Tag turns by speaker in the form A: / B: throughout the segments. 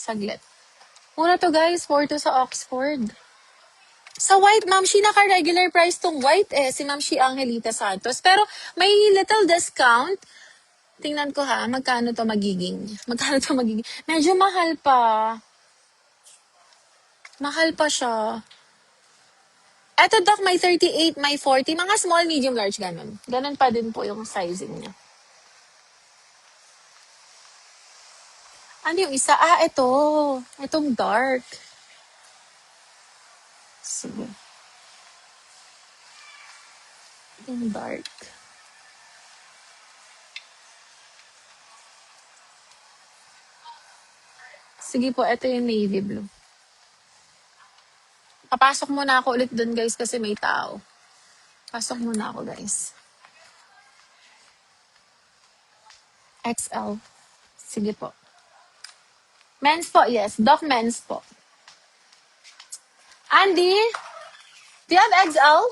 A: Saglit. Muna to guys, 4 to sa Oxford. Sa white, Ma'am Shi, naka-regular price tong white si Ma'am Shi Angelita Santos. Pero may little discount. Tingnan ko ha, magkano to magiging? Medyo mahal pa. Mahal pa siya. Eto, Doc, may 38, may 40. Mga small, medium, large, ganun. Ganun pa din po yung sizing niya. Ano yung isa? Ito. Itong dark. Sige. Itong dark. Sige po, ito yung navy blue. Papasok muna ako ulit dun, guys, kasi may tao. Pasok muna ako, guys. XL. Sige po. Men's po, yes. Doc men's po. Andy, do you have XL?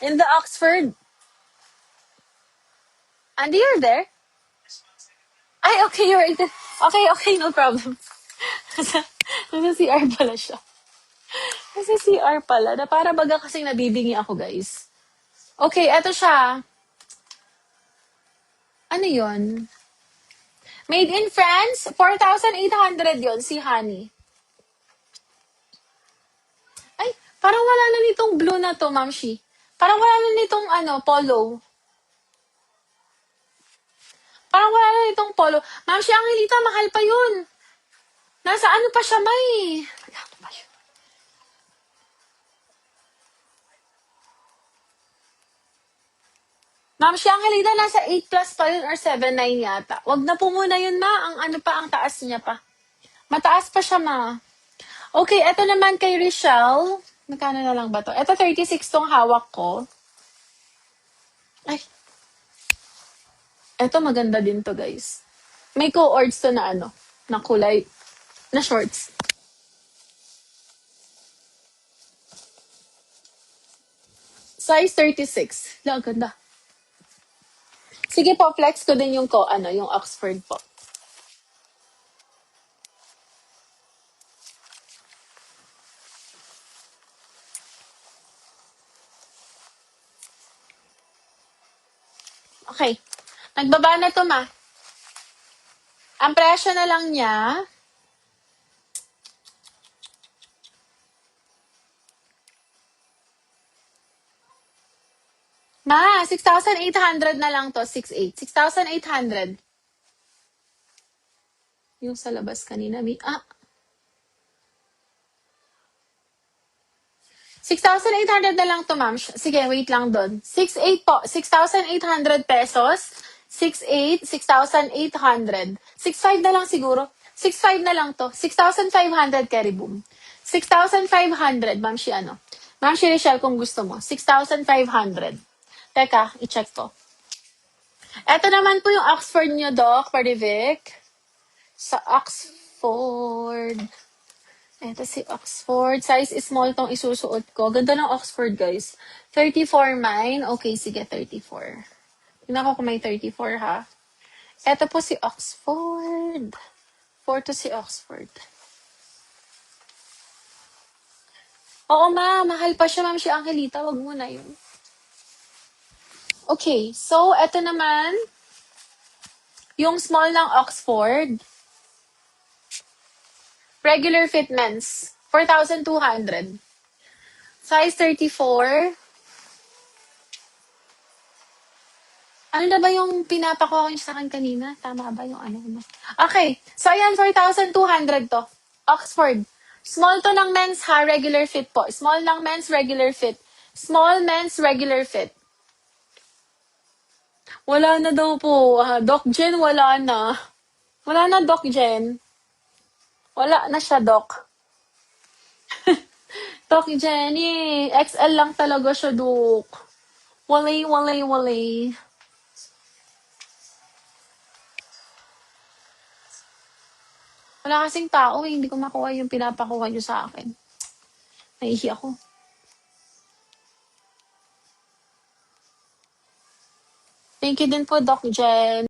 A: In the Oxford? Andy, you're there? Ay, okay, you're in the... Okay, no problem. Nasa CR pala siya. Nasa CR pala. Na para baga kasing nabibingi ako, guys. Okay, eto siya. Ano yon? Made in France, 4,800 yon si Honey. Ay, parang wala na nitong blue na to, Ma'am Shi. Parang wala na nitong polo. Parang wala na nitong polo. Ma'am Shi Angelita, mahal pa yun. Nasa ano pa siya, may? Ano pa yun? Ma'am Shi Angelita, nasa 8 plus pa yun or 7.9 yata. Wag na po muna yun, ma. Ang taas niya pa. Mataas pa siya, ma. Okay, eto naman kay Richelle. Magkano na lang ba to? Eto 36 tong hawak ko. Ay. Eto maganda din to, guys. May co-ords to na na kulay, na shorts. Size 36. Lang, ganda. Sige po, flex ko din yung yung Oxford po. Okay. Nagbaba na to, ma. Ang presyo na lang niya, ma, 6,800 na lang to. 6,800. 6,800. Yung sa labas kanina, 6,800 na lang to, ma'am. Sige, wait lang doon. 6,800 po. 6,800 pesos. 6,800. 6,800. 6,500 na lang siguro. 6,500 na lang to. 6,500 carry boom. 6,500, ma'am Shi, Ma'am Shi Richelle, kung gusto mo. 6,500. Teka, i-check ko. Ito naman po yung Oxford nyo, Doc, Parivic. Sa Oxford. Ito si Oxford. Size small tong isusuot ko. Ganda ng Oxford, guys. 34 mine. Okay, sige, 34. Tingnan ko kung may 34, ha. Ito po si Oxford. 4 to si Oxford. Oo, ma. Mahal pa siya, Ma'am Shi Angelita. Wag mo na yun. Okay, so, ito naman, yung small ng Oxford. Regular fit men's. 4,200. Size 34. Ano na ba yung pinapakuha niyo sa akin kanina? Tama ba yung Okay. So, ayan, 4,200 to. Oxford. Small to ng men's ha, regular fit po. Small ng men's, regular fit. Small men's, regular fit. Wala na daw po. Doc Jen, wala na. Wala na, Doc Jen. Wala na siya, Doc. Doc Jenny, XL lang talaga siya, Doc. Walay. Wala kasing tao hindi ko makuha yung pinapakuha nyo sa akin. Nahihi ako. Thank you din po, Doc Jen.